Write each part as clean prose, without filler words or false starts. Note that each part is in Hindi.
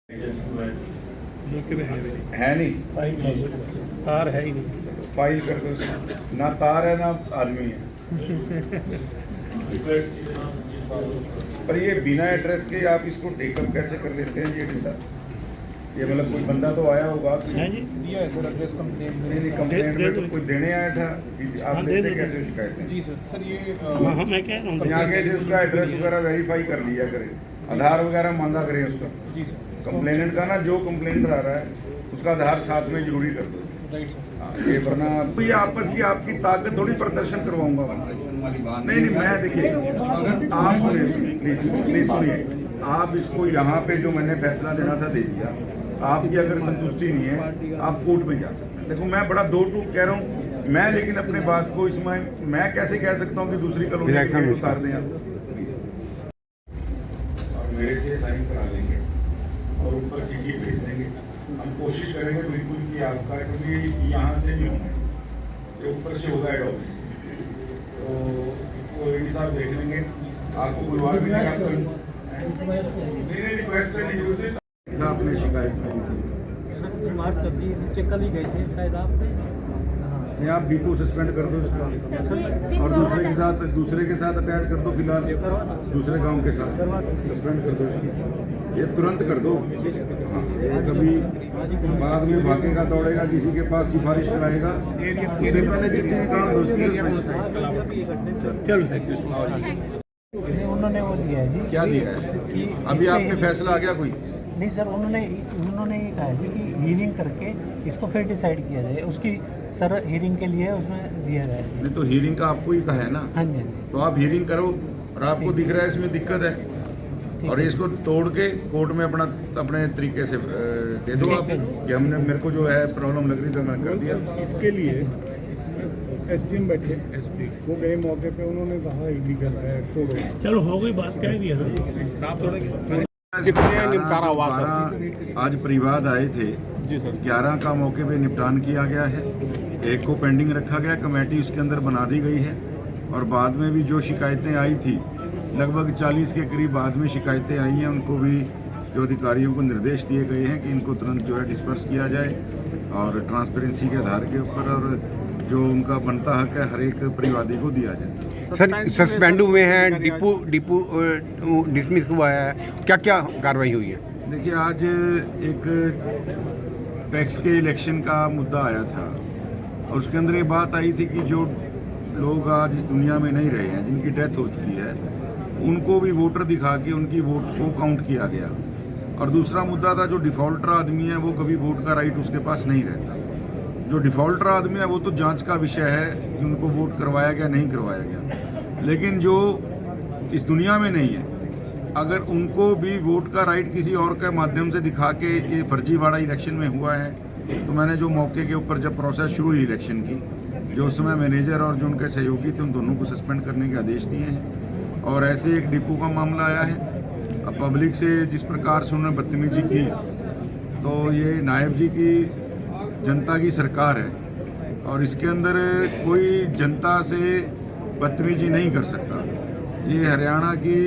है नहीं, तार है ही नहीं। फाइल कर दो इसमें। ना तार है ना आदमी है। पर ये बिना एड्रेस के आप इसको टेकअप कैसे कर लेते हैं जी सर? ये मतलब कोई बंदा तो आया होगा है जी, दिया है सर एड्रेस कंप्लेंट। नहीं कंप्लेंट में तो कोई देने आया था कि आप लेते कैसे शिकायत? जी सर ये हाँ मैं कह रहा हूँ आगे से उसका एड्रेस वगैरह वेरीफाई कर लिया करें, आधार वगैरह मांगा करें उसका। जी सर कंप्लेनेंट का ना, जो कंप्लेंट आ रहा है उसका आधार साथ में जरूरी कर दो। Right sir. ये वरना तो ये आपस की आपकी ताकत थोड़ी प्रदर्शन करवाऊंगा नहीं मैं देखिए आप सुनिए प्लीज सुनिए, आप इसको यहाँ पे जो मैंने फैसला देना था दे दिया। आपकी अगर संतुष्टि नहीं है आप कोर्ट में जा सकते हैं। देखो मैं बड़ा दो टूक कह रहा हूँ मैं, लेकिन अपने बात को इसमें मैं कैसे कह सकता हूँ कि दूसरी कॉलोनी उतार दें आप। और मेरे से साइन करा लेंगे और ऊपर चिट्ठी भेज देंगे। हम कोशिश करेंगे बिल्कुल कि आपका, क्योंकि यहाँ से नहीं होगा, ये ऊपर से होगा हेड ऑफिस, तो ये साहब देख लेंगे। आपको बुलवा भी नहीं रिक्वेस्ट करने की जरूरत है। आपने शिकायत कल ही गए थे शायद नहीं, आप डिपो सस्पेंड कर दो इसका और दूसरे के साथ अटैच कर दो। फिलहाल दूसरे गांव के साथ सस्पेंड कर दो इसको, ये तुरंत कर दो। हाँ, ये कभी बाद में भागेगा दौड़ेगा किसी के पास सिफारिश कराएगा, उससे पहले चिट्ठी निकाल दो उसकी सस्पेंशन। चलो उन्होंने वो दिया है जी। क्या दिया है कि अभी आपने फैसला आ गया कोई? नहीं सर, उन्होंने ये कहा है कि हीरिंग करके इसको फिर डिसाइड किया जाए। उसकी सर हीरिंग के लिए उसमें दिया जाए। नहीं तो हीरिंग का आपको ही कहा है ना, हाँ जी हाँ जी। तो आप हीरिंग करो और आपको दिख रहा है इसमें दिक्कत है और इसको तोड़ के कोर्ट में अपने तरीके से दे दो आप कि हमने, मेरे को जो है प्रॉब्लम लग रही तो मैं कर दिया। इसके लिए एसडीएम बैठे, वो गए मौके पे, उन्होंने कहा इलीगल है तोड़ो। चलो हो गई बात, कह दिया ना साफ थोड़ा। आज परिवाद आए थे जी सर। 11 का मौके पे निपटान किया गया है, एक को पेंडिंग रखा गया, कमेटी उसके अंदर बना दी गई है और बाद में भी जो शिकायतें आई थी लगभग 40 के करीब बाद में शिकायतें आई हैं, उनको भी जो अधिकारियों को निर्देश दिए गए हैं कि इनको तुरंत जो है डिस्पर्स किया जाए और ट्रांसपेरेंसी के आधार के ऊपर और जो उनका बनता हक है हर एक परिवादी को दिया जाए। सर सस्पेंड हुए हैं, डिपो डिसमिस हुआ है, क्या क्या कार्रवाई हुई है? देखिए आज एक टैक्स के इलेक्शन का मुद्दा आया था और उसके अंदर ये बात आई थी कि जो लोग आज इस दुनिया में नहीं रहे हैं, जिनकी डेथ हो चुकी है, उनको भी वोटर दिखा के उनकी वोट को काउंट किया गया। और दूसरा मुद्दा था जो डिफॉल्टर आदमी है वो कभी वोट का राइट उसके पास नहीं रहता। जो डिफॉल्टर आदमी है वो तो जांच का विषय है कि उनको वोट करवाया गया नहीं करवाया गया, लेकिन जो इस दुनिया में नहीं है अगर उनको भी वोट का राइट किसी और के माध्यम से दिखा के ये फर्जीवाड़ा इलेक्शन में हुआ है, तो मैंने जो मौके के ऊपर जब प्रोसेस शुरू हुई इलेक्शन की, जो उस समय मैनेजर और जो उनके सहयोगी थे उन दोनों को सस्पेंड करने के आदेश दिए हैं। और ऐसे एक डिपो का मामला आया है। अब पब्लिक से जिस प्रकार से उन्होंने बदतमीजी की, तो ये नायब जी की जनता की सरकार है और इसके अंदर कोई जनता से बदतमीजी नहीं कर सकता। ये हरियाणा की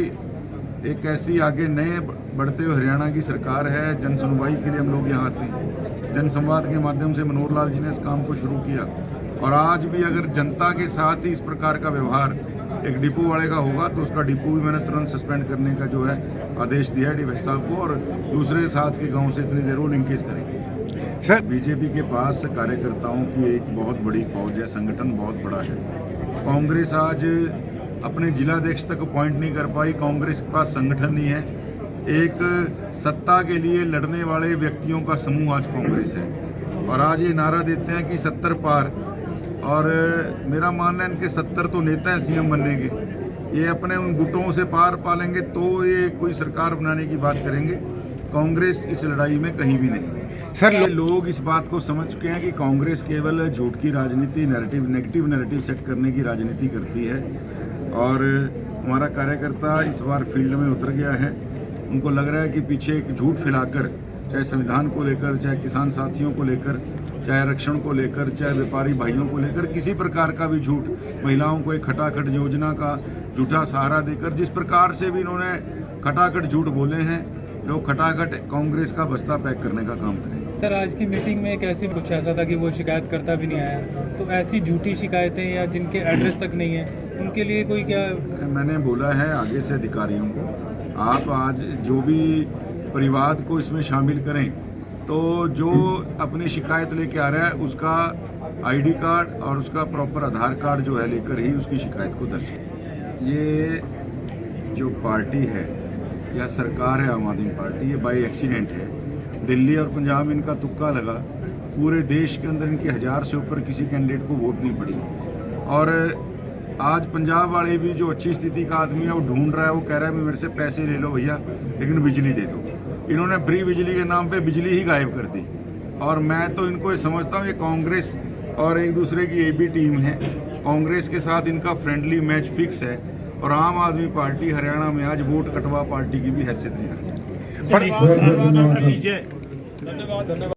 एक ऐसी आगे नए बढ़ते हुए हरियाणा की सरकार है। जन सुनवाई के लिए हम लोग यहाँ आते हैं, जन संवाद के माध्यम से मनोहर लाल जी ने इस काम को शुरू किया और आज भी अगर जनता के साथ ही इस प्रकार का व्यवहार एक डिपो वाले का होगा तो उसका डिपो भी मैंने तुरंत सस्पेंड करने का जो है आदेश दिया है डीएस साहब को और दूसरे साथ के गाँव से इतनी देर वो लिंकेज करेंगे। सर बीजेपी के पास कार्यकर्ताओं की एक बहुत बड़ी फौज है, संगठन बहुत बड़ा है। कांग्रेस आज अपने जिलाध्यक्ष तक अपॉइंट नहीं कर पाई, कांग्रेस के पास संगठन नहीं है। एक सत्ता के लिए लड़ने वाले व्यक्तियों का समूह आज कांग्रेस है और आज ये नारा देते हैं कि 70 पार, और मेरा मानना है इनके 70 तो नेता हैं सीएम बनने के, ये अपने उन गुटों से पार पालेंगे तो ये कोई सरकार बनाने की बात करेंगे। कांग्रेस इस लड़ाई में कहीं भी नहीं। सर लोग इस बात को समझ चुके हैं कि कांग्रेस केवल झूठ की राजनीति, नेगेटिव नैरेटिव सेट करने की राजनीति करती है और हमारा कार्यकर्ता इस बार फील्ड में उतर गया है। उनको लग रहा है कि पीछे एक झूठ फैलाकर, चाहे संविधान को लेकर, चाहे किसान साथियों को लेकर, चाहे आरक्षण को लेकर, चाहे व्यापारी भाइयों को लेकर, किसी प्रकार का भी झूठ, महिलाओं को एक खटाखट योजना का झूठा सहारा देकर जिस प्रकार से भी इन्होंने खटाखट झूठ बोले हैं, लोग खटाखट कांग्रेस का बस्ता पैक करने का काम करें। सर आज की मीटिंग में एक ऐसी कुछ ऐसा था कि वो शिकायत करता भी नहीं आया, तो ऐसी झूठी शिकायतें या जिनके एड्रेस तक नहीं है उनके लिए कोई क्या? मैंने बोला है आगे से अधिकारियों को, आप आज जो भी परिवाद को इसमें शामिल करें, तो जो अपनी शिकायत लेके आ रहा है उसका आईडी कार्ड और उसका प्रॉपर आधार कार्ड जो है लेकर ही उसकी शिकायत को दर्ज करें। ये जो पार्टी है या सरकार है आम आदमी पार्टी, ये बाई एक्सीडेंट है। दिल्ली और पंजाब में इनका तुक्का लगा, पूरे देश के अंदर इनके 1000 से ऊपर किसी कैंडिडेट को वोट नहीं पड़ी। और आज पंजाब वाले भी जो अच्छी स्थिति का आदमी है वो ढूंढ रहा है, वो कह रहा है मेरे से पैसे ले लो भैया लेकिन बिजली दे दो। इन्होंने फ्री बिजली के नाम पे बिजली ही गायब कर दी। और मैं तो इनको ये समझता हूँ ये कांग्रेस और एक दूसरे की AB टीम है। कांग्रेस के साथ इनका फ्रेंडली मैच फिक्स है और आम आदमी पार्टी हरियाणा में आज वोट कटवा पार्टी की भी हैसियत नहीं रखती। धन्यवाद।